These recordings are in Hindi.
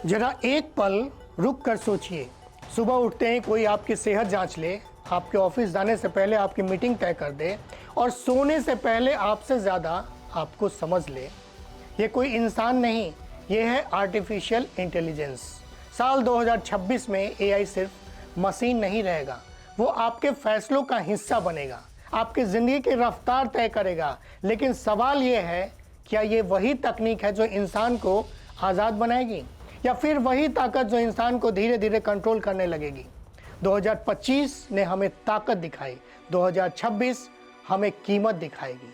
जरा एक पल रुक कर सोचिए। सुबह उठते ही कोई आपकी सेहत जांच ले, आपके ऑफिस जाने से पहले आपकी मीटिंग तय कर दे और सोने से पहले आपसे ज़्यादा आपको समझ ले। ये कोई इंसान नहीं, ये है आर्टिफिशियल इंटेलिजेंस। साल 2026 में एआई सिर्फ मशीन नहीं रहेगा, वो आपके फैसलों का हिस्सा बनेगा, आपकी ज़िंदगी की रफ्तार तय करेगा। लेकिन सवाल ये है, क्या ये वही तकनीक है जो इंसान को आज़ाद बनाएगी, या फिर वही ताकत जो इंसान को धीरे धीरे कंट्रोल करने लगेगी? 2025 ने हमें ताकत दिखाई, 2026 हमें कीमत दिखाएगी।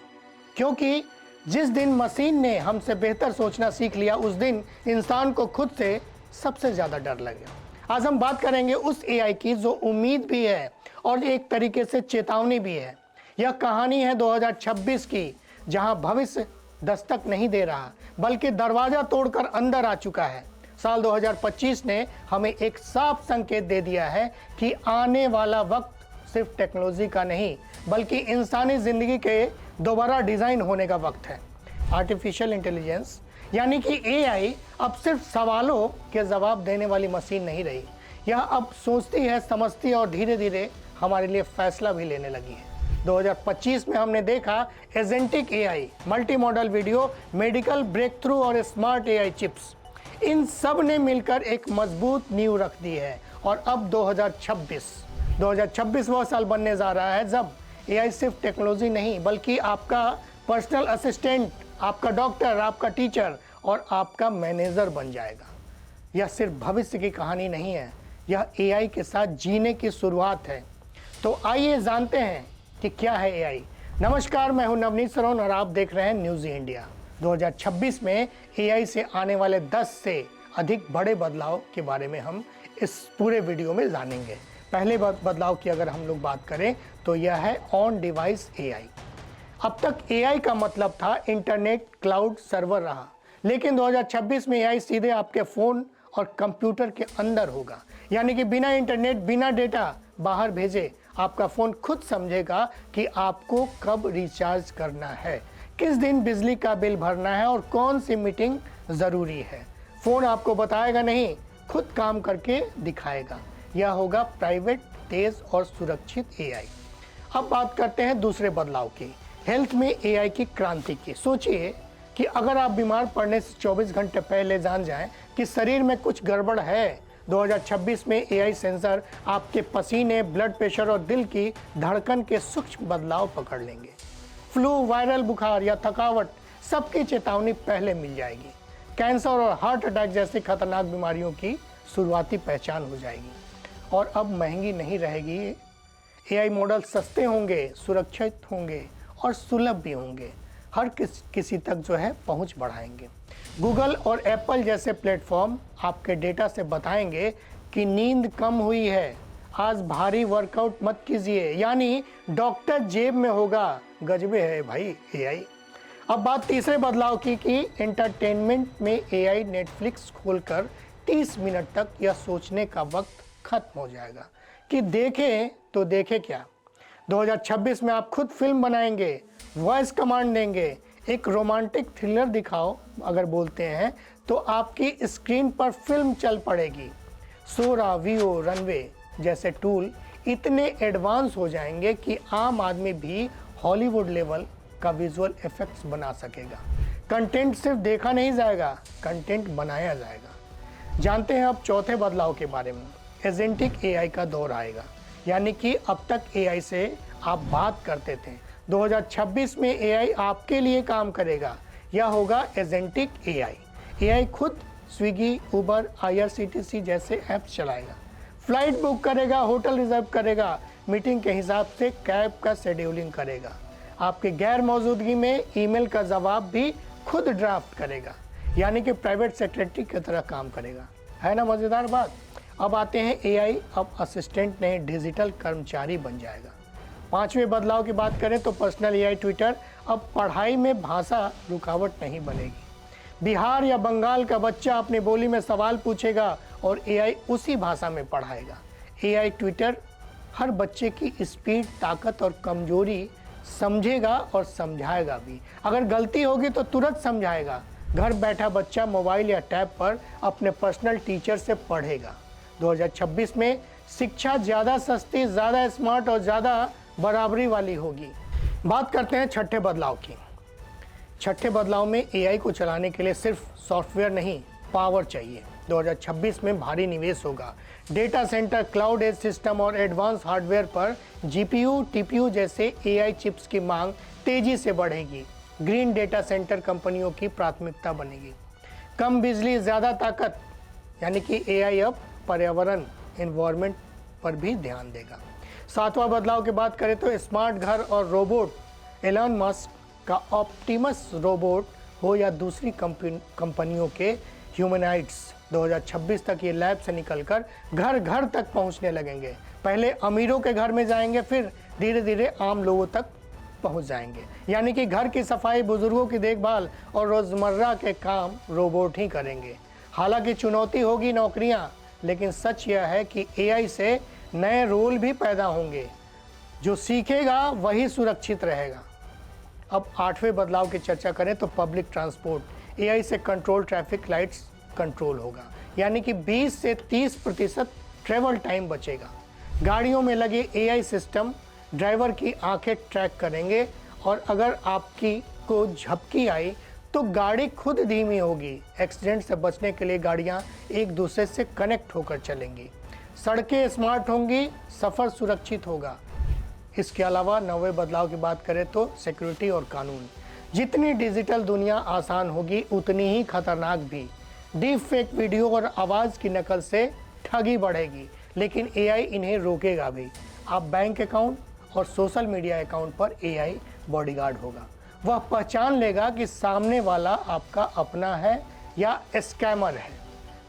क्योंकि जिस दिन मशीन ने हमसे बेहतर सोचना सीख लिया, उस दिन इंसान को खुद से सबसे ज़्यादा डर लगेगा। आज हम बात करेंगे उस एआई की जो उम्मीद भी है और एक तरीके से चेतावनी भी है। यह कहानी है 2026 की, जहां भविष्य दस्तक नहीं दे रहा बल्कि दरवाज़ा तोड़कर अंदर आ चुका है। साल 2025 ने हमें एक साफ संकेत दे दिया है कि आने वाला वक्त सिर्फ टेक्नोलॉजी का नहीं बल्कि इंसानी ज़िंदगी के दोबारा डिज़ाइन होने का वक्त है। आर्टिफिशियल इंटेलिजेंस यानी कि एआई अब सिर्फ सवालों के जवाब देने वाली मशीन नहीं रही। यह अब सोचती है, समझती है और धीरे धीरे हमारे लिए फैसला भी लेने लगी है। 2025 में हमने देखा agentic AI, multimodal video, medical breakthrough और स्मार्ट एआई चिप्स। इन सब ने मिलकर एक मजबूत नींव रख दी है। और अब 2026 वह साल बनने जा रहा है जब एआई सिर्फ टेक्नोलॉजी नहीं बल्कि आपका पर्सनल असिस्टेंट, आपका डॉक्टर, आपका टीचर और आपका मैनेजर बन जाएगा। यह सिर्फ भविष्य की कहानी नहीं है, यह एआई के साथ जीने की शुरुआत है। तो आइए जानते हैं कि क्या है एआई। नमस्कार, मैं हूं नवनीत सरोन और आप देख रहे हैं न्यूज़ इंडिया। 2026 में एआई से आने वाले 10 से अधिक बड़े बदलाव के बारे में हम इस पूरे वीडियो में जानेंगे। पहले बदलाव की अगर हम लोग बात करें तो यह है ऑन डिवाइस एआई। अब तक एआई का मतलब था इंटरनेट क्लाउड सर्वर रहा, लेकिन 2026 में एआई सीधे आपके फ़ोन और कंप्यूटर के अंदर होगा। यानी कि बिना इंटरनेट, बिना डेटा बाहर भेजे आपका फ़ोन खुद समझेगा कि आपको कब रिचार्ज करना है, किस दिन बिजली का बिल भरना है और कौन सी मीटिंग ज़रूरी है। फ़ोन आपको बताएगा नहीं, खुद काम करके दिखाएगा। यह होगा प्राइवेट, तेज़ और सुरक्षित एआई। अब बात करते हैं दूसरे बदलाव की, हेल्थ में एआई की क्रांति की। सोचिए कि अगर आप बीमार पड़ने से 24 घंटे पहले जान जाएं कि शरीर में कुछ गड़बड़ है, 2026 में एआई सेंसर आपके पसीने, ब्लड प्रेशर और दिल की धड़कन के सूक्ष्म बदलाव पकड़ लेंगे। फ्लू, वायरल बुखार या थकावट, सबकी चेतावनी पहले मिल जाएगी। कैंसर और हार्ट अटैक जैसी खतरनाक बीमारियों की शुरुआती पहचान हो जाएगी। और अब महंगी नहीं रहेगी, एआई मॉडल सस्ते होंगे, सुरक्षित होंगे और सुलभ भी होंगे। हर किसी तक जो है पहुंच बढ़ाएंगे। गूगल और एप्पल जैसे प्लेटफॉर्म आपके डेटा से बताएंगे कि नींद कम हुई है, आज भारी वर्कआउट मत कीजिए, यानी डॉक्टर जेब में होगा। गजबे है भाई एआई। अब बात तीसरे बदलाव की कि एंटरटेनमेंट में एआई नेटफ्लिक्स खोलकर 30 मिनट तक यह सोचने का वक्त खत्म हो जाएगा कि देखें तो देखें क्या। 2026 में आप खुद फिल्म बनाएंगे, वॉइस कमांड देंगे, एक रोमांटिक थ्रिलर दिखाओ अगर बोलते हैं तो आपकी स्क्रीन पर फिल्म चल पड़ेगी। सोरा, वियो, रनवे जैसे टूल इतने एडवांस हो जाएंगे कि आम आदमी भी हॉलीवुड लेवल का विजुअल इफेक्ट्स बना सकेगा। कंटेंट सिर्फ देखा नहीं जाएगा, कंटेंट बनाया जाएगा। जानते हैं अब चौथे बदलाव के बारे में, एजेंटिक एआई का दौर आएगा। यानी कि अब तक एआई से आप बात करते थे, 2026 में एआई आपके लिए काम करेगा। यह होगा एजेंटिक एआई। एआई खुद स्विगी, उबर, आईआरसीटीसी जैसे ऐप्स चलाएगा, फ्लाइट बुक करेगा, होटल रिजर्व करेगा, मीटिंग के हिसाब से कैब का शेड्यूलिंग करेगा, आपके गैर मौजूदगी में ईमेल का जवाब भी खुद ड्राफ्ट करेगा। यानी कि प्राइवेट सेक्रेटरी की तरह काम करेगा। है ना मज़ेदार बात। अब आते हैं एआई अब असिस्टेंट नहीं, डिजिटल कर्मचारी बन जाएगा। पांचवें बदलाव की बात करें तो पर्सनल एआई ट्विटर। अब पढ़ाई में भाषा रुकावट नहीं बनेगी। बिहार या बंगाल का बच्चा अपनी बोली में सवाल पूछेगा और एआई उसी भाषा में पढ़ाएगा। एआई ट्विटर हर बच्चे की स्पीड, ताकत और कमजोरी समझेगा और समझाएगा भी। अगर गलती होगी तो तुरंत समझाएगा, घर बैठा बच्चा मोबाइल या टैब पर अपने पर्सनल टीचर से पढ़ेगा। 2026 में शिक्षा ज़्यादा सस्ती, ज़्यादा स्मार्ट और ज़्यादा बराबरी वाली होगी। बात करते हैं छठे बदलाव की। छठे बदलाव में एआई को चलाने के लिए सिर्फ सॉफ्टवेयर नहीं, पावर चाहिए। 2026 में भारी निवेश होगा। Data centre, cloud edge system और एडवांस हार्डवेयर पर जीपीयू, टीपीयू जैसे एआई चिप्स की मांग तेजी से बढ़ेगी। ग्रीन डेटा सेंटर कंपनियों की प्राथमिकता बनेगी। कम बिजली, ज़्यादा ताकत, यानी कि एआई अब पर्यावरण, एनवायरनमेंट पर भी ध्यान देगा। सातवां बदलाव की बात करें तो स्मार्ट घर और रोबोट। एलन मस्क का ऑप्टिमस रोबोट हो या दूसरी कंपनियों के ह्यूमनॉइड्स, 2026 तक ये लैब से निकलकर घर घर तक पहुंचने लगेंगे। पहले अमीरों के घर में जाएंगे, फिर धीरे धीरे आम लोगों तक पहुंच जाएंगे। यानी कि घर की सफाई, बुजुर्गों की देखभाल और रोज़मर्रा के काम रोबोट ही करेंगे। हालांकि चुनौती होगी नौकरियां, लेकिन सच यह है कि एआई से नए रोल भी पैदा होंगे। जो सीखेगा वही सुरक्षित रहेगा। अब आठवें बदलाव की चर्चा करें तो पब्लिक ट्रांसपोर्ट। एआई से कंट्रोल ट्रैफिक लाइट्स कंट्रोल होगा, यानी कि 20 से 30% ट्रेवल टाइम बचेगा। गाड़ियों में लगे एआई सिस्टम ड्राइवर की आंखें ट्रैक करेंगे और अगर आपकी को झपकी आई तो गाड़ी खुद धीमी होगी। एक्सीडेंट से बचने के लिए गाड़ियां एक दूसरे से कनेक्ट होकर चलेंगी। सड़कें स्मार्ट होंगी, सफ़र सुरक्षित होगा। इसके अलावा नवे बदलाव की बात करें तो सिक्योरिटी और कानून। जितनी डिजिटल दुनिया आसान होगी, उतनी ही खतरनाक भी। डीप फेक वीडियो और आवाज़ की नकल से ठगी बढ़ेगी, लेकिन एआई इन्हें रोकेगा भी। आप बैंक अकाउंट और सोशल मीडिया अकाउंट पर एआई बॉडीगार्ड होगा। वह पहचान लेगा कि सामने वाला आपका अपना है या स्कैमर है।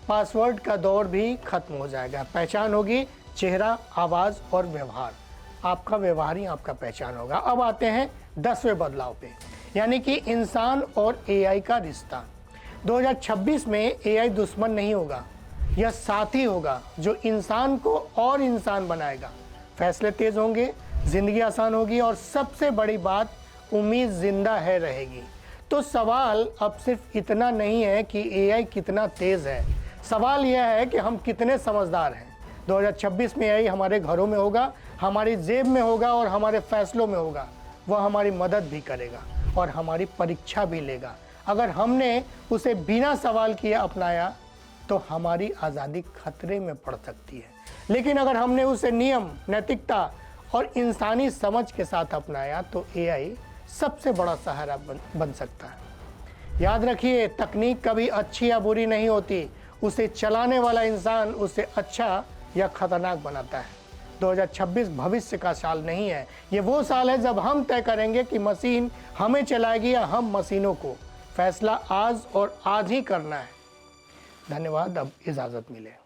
पासवर्ड का दौर भी खत्म हो जाएगा। पहचान होगी चेहरा, आवाज़ और व्यवहार। आपका व्यवहार ही आपका पहचान होगा। अब आते हैं 10वें बदलाव पे, यानी कि इंसान और एआई का रिश्ता। 2026 में एआई दुश्मन नहीं होगा, यह साथी होगा जो इंसान को और इंसान बनाएगा। फैसले तेज होंगे, जिंदगी आसान होगी और सबसे बड़ी बात, उम्मीद जिंदा है रहेगी। तो सवाल अब सिर्फ इतना नहीं है कि एआई कितना तेज है, सवाल यह है कि हम कितने समझदार हैं। 2026 में एआई हमारे घरों में होगा, हमारी जेब में होगा और हमारे फैसलों में होगा। वह हमारी मदद भी करेगा और हमारी परीक्षा भी लेगा। अगर हमने उसे बिना सवाल किए अपनाया तो हमारी आज़ादी खतरे में पड़ सकती है, लेकिन अगर हमने उसे नियम, नैतिकता और इंसानी समझ के साथ अपनाया तो एआई सबसे बड़ा सहारा बन सकता है। याद रखिए, तकनीक कभी अच्छी या बुरी नहीं होती, उसे चलाने वाला इंसान उसे अच्छा या खतरनाक बनाता है। 2026 भविष्य का साल नहीं है, ये वो साल है जब हम तय करेंगे कि मशीन हमें चलाएगी या हम मशीनों को। फैसला आज और आज ही करना है। धन्यवाद। अब इजाज़त मिले।